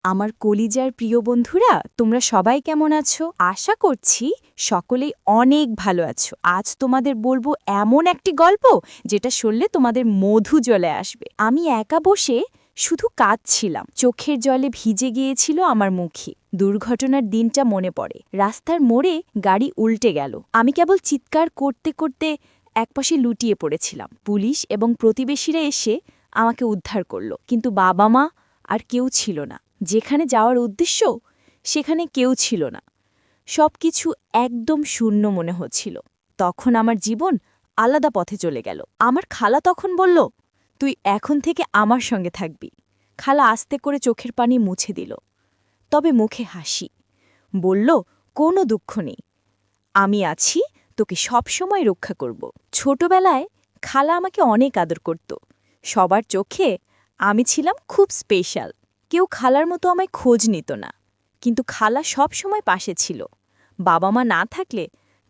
আমার কলিজার প্রিয় বন্ধুরা, তোমরা সবাই কেমন আছো? আশা করছি সকলেই অনেক ভালো আছো। আজ তোমাদের বলবো এমন একটি গল্প যেটা শুনলে তোমাদের মধু জ্বলে আসবে। আমি একা বসে শুধু কাঁদছিলাম, চোখের জলে ভিজে গিয়েছিল আমার মুখে। দুর্ঘটনার দিনটা মনে পড়ে। রাস্তার মোড়ে গাড়ি উল্টে গেল। আমি কেবল চিৎকার করতে করতে একপাশে লুটিয়ে পড়েছিলাম। পুলিশ এবং প্রতিবেশীরা এসে আমাকে উদ্ধার করল, কিন্তু বাবা মা আর কেউ ছিল না। যেখানে যাওয়ার উদ্দেশ্য সেখানে কেউ ছিল না। সবকিছু একদম শূন্য মনে হচ্ছিল। তখন আমার জীবন আলাদা পথে চলে গেল। আমার খালা তখন বলল, তুই এখন থেকে আমার সঙ্গে থাকবি। খালা আস্তে করে চোখের পানি মুছে দিল, তবে মুখে হাসি। বলল, কোনো দুঃখ নেই, আমি আছি, তোকে সবসময় রক্ষা করব। ছোটবেলায় খালা আমাকে অনেক আদর করত। সবার চোখে আমি ছিলাম খুব স্পেশাল। কেউ খালার মতো আমায় খোঁজ নিত না, কিন্তু খালা সব সময় পাশে ছিল। বাবা মা না থাকলে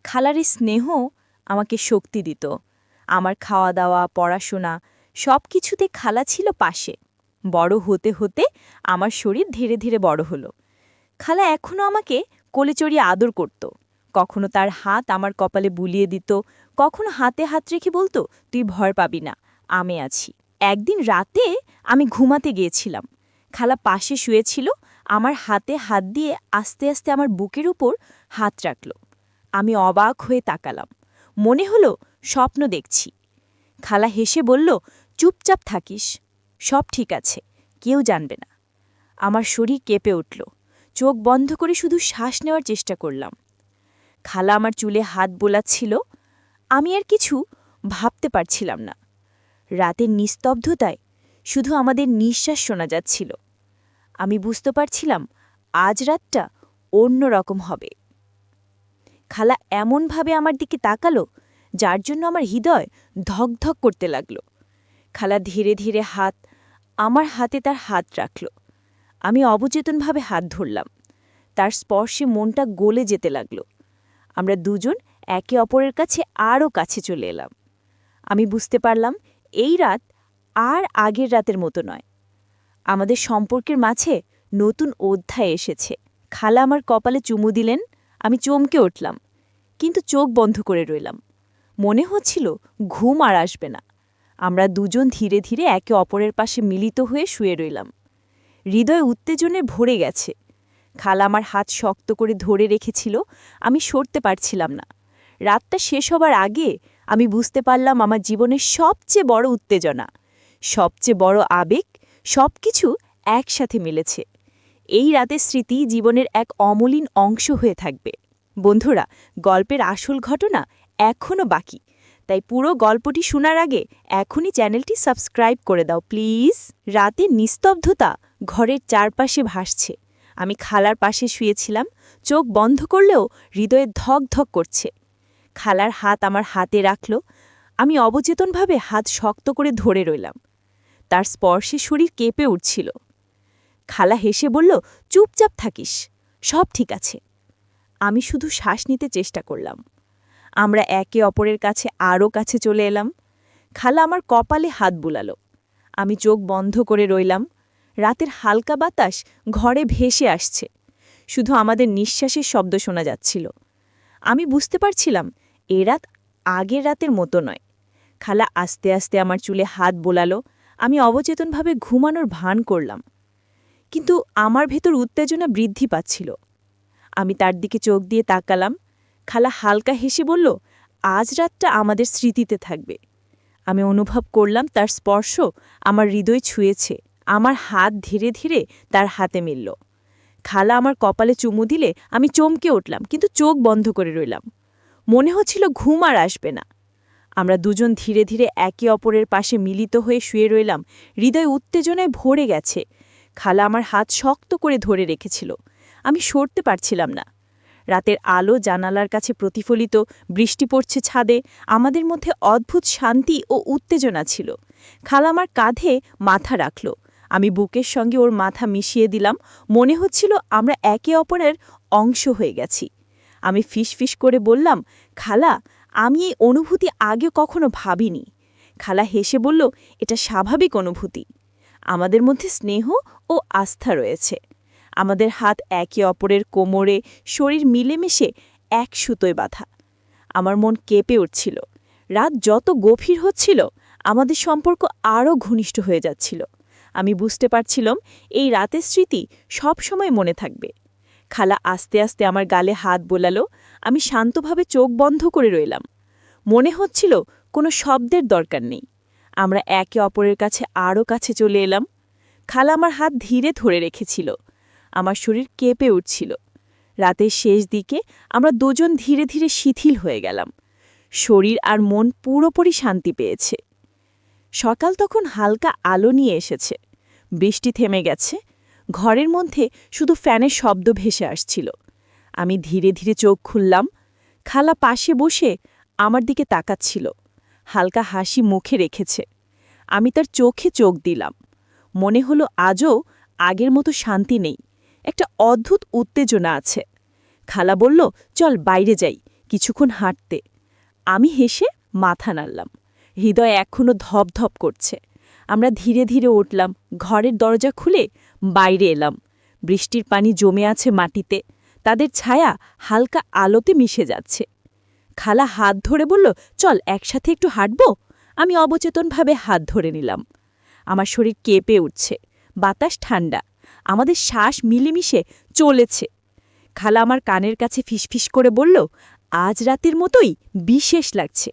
খালার এই স্নেহ আমাকে শক্তি দিত। আমার খাওয়া দাওয়া, পড়াশোনা সব কিছুতে খালা ছিল পাশে। বড় হতে হতে আমার শরীর ধীরে ধীরে বড় হলো। খালা এখনও আমাকে কোলে চড়িয়ে আদর করত। কখনো তার হাত আমার কপালে বুলিয়ে দিত, কখনো হাতে হাত রেখে বলতো, তুই ভয় পাবি না, আমি আছি। একদিন রাতে আমি ঘুমাতে গিয়েছিলাম। খালা পাশে শুয়েছিল, আমার হাতে হাত দিয়ে আস্তে আস্তে আমার বুকের উপর হাত রাখল। আমি অবাক হয়ে তাকালাম। মনে হলো স্বপ্ন দেখছি। খালা হেসে বলল, চুপচাপ থাকিস, সব ঠিক আছে, কেউ জানবে না। আমার শরীর কেঁপে উঠল। চোখ বন্ধ করে শুধু শ্বাস নেওয়ার চেষ্টা করলাম। খালা আমার চুলে হাত বোলাচ্ছিল। আমি আর কিছু ভাবতে পারছিলাম না। রাতের নিস্তব্ধতায় শুধু আমাদের নিঃশ্বাস শোনা যাচ্ছিল। আমি বুঝতে পারছিলাম আজ রাতটা অন্য রকম হবে। খালা এমনভাবে আমার দিকে তাকালো যার জন্য আমার হৃদয় ধকধক করতে লাগল। খালা ধীরে ধীরে আমার হাতে তার হাত রাখল। আমি অবচেতনভাবে হাত ধরলাম। তার স্পর্শে মনটা গলে যেতে লাগল। আমরা দুজন একে অপরের কাছে আরও কাছে চলে এলাম। আমি বুঝতে পারলাম এই রাত আর আগের রাতের মতো নয়। আমাদের সম্পর্কের মাঝে নতুন অধ্যায় এসেছে। খালা আমার কপালে চুমু দিলেন। আমি চমকে উঠলাম, কিন্তু চোখ বন্ধ করে রইলাম। মনে হচ্ছিল ঘুম আর আসবে না। আমরা দুজন ধীরে ধীরে একে অপরের পাশে মিলিত হয়ে শুয়ে রইলাম। হৃদয় উত্তেজনে ভরে গেছে। খালা আমার হাত শক্ত করে ধরে রেখেছিল, আমি সরতে পারছিলাম না। রাতটা শেষ হবার আগে আমি বুঝতে পারলাম আমার জীবনের সবচেয়ে বড় উত্তেজনা, সবচেয়ে বড় আবেগ সবকিছু একসাথে মিলেছে। এই রাতের স্মৃতি জীবনের এক অমলিন অংশ হয়ে থাকবে। বন্ধুরা, গল্পের আসল ঘটনা এখনও বাকি, তাই পুরো গল্পটি শোনার আগে এখনই চ্যানেলটি সাবস্ক্রাইব করে দাও প্লিজ। রাতের নিস্তব্ধতা ঘরের চারপাশে ভাসছে। আমি খালার পাশে শুয়েছিলাম, চোখ বন্ধ করলেও হৃদয়ে ধক ধক করছে। খালার হাত আমার হাতে রাখল। আমি অবচেতনভাবে হাত শক্ত করে ধরে রইলাম। তার স্পর্শে শরীর কেঁপে উঠছিল। খালা হেসে বলল, চুপচাপ থাকিস, সব ঠিক আছে। আমি শুধু শ্বাস নিতে চেষ্টা করলাম। আমরা একে অপরের কাছে আরও কাছে চলে এলাম। খালা আমার কপালে হাত বুলালো। আমি চোখ বন্ধ করে রইলাম। রাতের হালকা বাতাস ঘরে ভেসে আসছে। শুধু আমাদের নিঃশ্বাসের শব্দ শোনা যাচ্ছিল। আমি বুঝতে পারছিলাম এ রাত আগের রাতের মতো নয়। খালা আস্তে আস্তে আমার চুলে হাত বোলালো। আমি অবচেতনভাবে ঘুমানোর ভান করলাম, কিন্তু আমার ভেতর উত্তেজনা বৃদ্ধি পাচ্ছিল। আমি তার দিকে চোখ দিয়ে তাকালাম। খালা হালকা হেসে বলল, আজ রাতটা আমাদের স্মৃতিতে থাকবে। আমি অনুভব করলাম তার স্পর্শ আমার হৃদয় ছুঁয়েছে। আমার হাত ধীরে ধীরে তার হাতে মিলল। খালা আমার কপালে চুমু দিলে আমি চমকে উঠলাম, কিন্তু চোখ বন্ধ করে রইলাম। মনে হচ্ছিল ঘুম আর আসবে না। আমরা দুজন ধীরে ধীরে একে অপরের পাশে মিলিত হয়ে শুয়ে রইলাম। হৃদয় উত্তেজনায় ভরে গেছে। খালা আমার হাত শক্ত করে ধরে রেখেছিল। আমি সরতে পারছিলাম না। রাতের আলো জানালার কাছে প্রতিফলিত, বৃষ্টি পড়ছে ছাদে। আমাদের মধ্যে অদ্ভুত শান্তি ও উত্তেজনা ছিল। খালা আমার কাঁধে মাথা রাখল। আমি বুকের সঙ্গে ওর মাথা মিশিয়ে দিলাম। মনে হচ্ছিল আমরা একে অপরের অংশ হয়ে গেছি। আমি ফিসফিস করে বললাম, খালা, আমি এই অনুভূতি আগে কখনো ভাবিনি। খালা হেসে বলল, এটা স্বাভাবিক অনুভূতি। আমাদের মধ্যে স্নেহ ও আস্থা রয়েছে। আমাদের হাত একে অপরের কোমরে, শরীর মিলেমিশে এক সুতোয় বাঁধা। আমার মন কেঁপে উঠছিল। রাত যত গভীর হচ্ছিল, আমাদের সম্পর্ক আরও ঘনিষ্ঠ হয়ে যাচ্ছিল। আমি বুঝতে পারছিলাম এই রাতের স্মৃতি সবসময় মনে থাকবে। খালা আস্তে আস্তে আমার গালে হাত বোলালো। আমি শান্তভাবে চোখ বন্ধ করে রইলাম। মনে হচ্ছিল কোনো শব্দের দরকার নেই। আমরা একে অপরের কাছে আরও কাছে চলে এলাম। খালা আমার হাত ধীরে ধরে রেখেছিল। আমার শরীর কেঁপে উঠছিল। রাতের শেষ দিকে আমরা দুজন ধীরে ধীরে শিথিল হয়ে গেলাম। শরীর আর মন পুরোপুরি শান্তি পেয়েছে। সকাল তখন হালকা আলো নিয়ে এসেছে। বৃষ্টি থেমে গেছে। ঘরের মধ্যে শুধু ফ্যানের শব্দ ভেসে আসছিল। আমি ধীরে ধীরে চোখ খুললাম। খালা পাশে বসে আমার দিকে তাকাচ্ছিল। হালকা হাসি মুখে রেখেছে। আমি তার চোখে চোখ দিলাম। মনে হলো আজও আগের মতো শান্তি নেই, একটা অদ্ভুত উত্তেজনা আছে। খালা বলল, চল বাইরে যাই, কিছুক্ষণ হাঁটতে। আমি হেসে মাথা নাড়লাম। হৃদয় এখনো ধপধপ করছে। আমরা ধীরে ধীরে উঠলাম, ঘরের দরজা খুলে বাইরে এলাম। বৃষ্টির পানি জমে আছে মাটিতে, তাদের ছায়া হালকা আলোতে মিশে যাচ্ছে। খালা হাত ধরে বলল, চল একসাথে একটু হাঁটব। আমি অবচেতনভাবে হাত ধরে নিলাম। আমার শরীর কেঁপে উঠছে। বাতাস ঠান্ডা, আমাদের শ্বাস মিলেমিশে চলেছে। খালা আমার কানের কাছে ফিসফিস করে বলল, আজ রাতের মতোই বিশেষ লাগছে।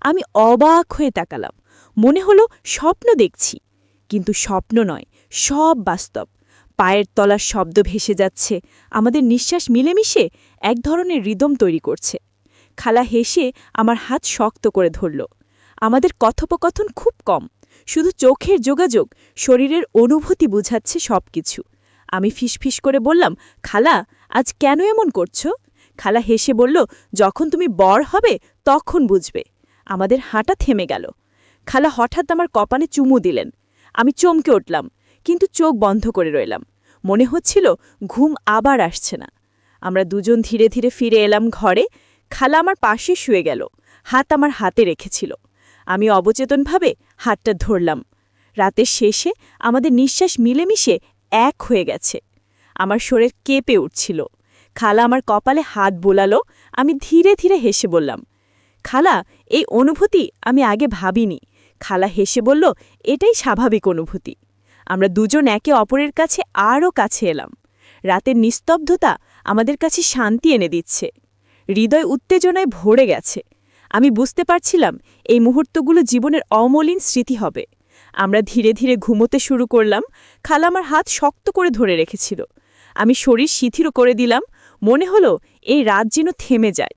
আমি অবাক হয়ে তাকালাম। মনে হলো স্বপ্ন দেখছি, কিন্তু স্বপ্ন নয়, সব বাস্তব। পায়ের তলার শব্দ ভেসে যাচ্ছে, আমাদের নিঃশ্বাস মিলেমিশে এক ধরনের রিদম তৈরি করছে। খালা হেসে আমার হাত শক্ত করে ধরল। আমাদের কথোপকথন খুব কম, শুধু চোখের যোগাযোগ, শরীরের অনুভূতি বুঝাচ্ছে সবকিছু। আমি ফিসফিস করে বললাম, খালা, আজ কেন এমন করছো? খালা হেসে বলল, যখন তুমি বর হবে তখন বুঝবে। আমাদের হাঁটা থেমে গেল। খালা হঠাৎ আমার কপালে চুমু দিলেন। আমি চমকে উঠলাম, কিন্তু চোখ বন্ধ করে রইলাম। মনে হচ্ছিল ঘুম আবার আসছে না। আমরা দুজন ধীরে ধীরে ফিরে এলাম ঘরে। খালা আমার পাশে শুয়ে গেল, হাত আমার হাতে রেখেছিল। আমি অবচেতনভাবে হাতটা ধরলাম। রাতের শেষে আমাদের নিঃশ্বাস মিলেমিশে এক হয়ে গেছে। আমার শরীর কেঁপে উঠছিল। খালা আমার কপালে হাত বোলালো। আমি ধীরে ধীরে হেসে বললাম, খালা, এই অনুভূতি আমি আগে ভাবিনি। খালা হেসে বলল, এটাই স্বাভাবিক অনুভূতি। আমরা দুজন একে অপরের কাছে আরও কাছে এলাম। রাতের নিস্তব্ধতা আমাদের কাছে শান্তি এনে দিচ্ছে। হৃদয় উত্তেজনায় ভরে গেছে। আমি বুঝতে পারছিলাম এই মুহূর্তগুলো জীবনের অমলিন স্মৃতি হবে। আমরা ধীরে ধীরে ঘুমোতে শুরু করলাম। খালা আমার হাত শক্ত করে ধরে রেখেছিল। আমি শরীর শিথিল করে দিলাম। মনে হলো এই রাত যেন থেমে যায়।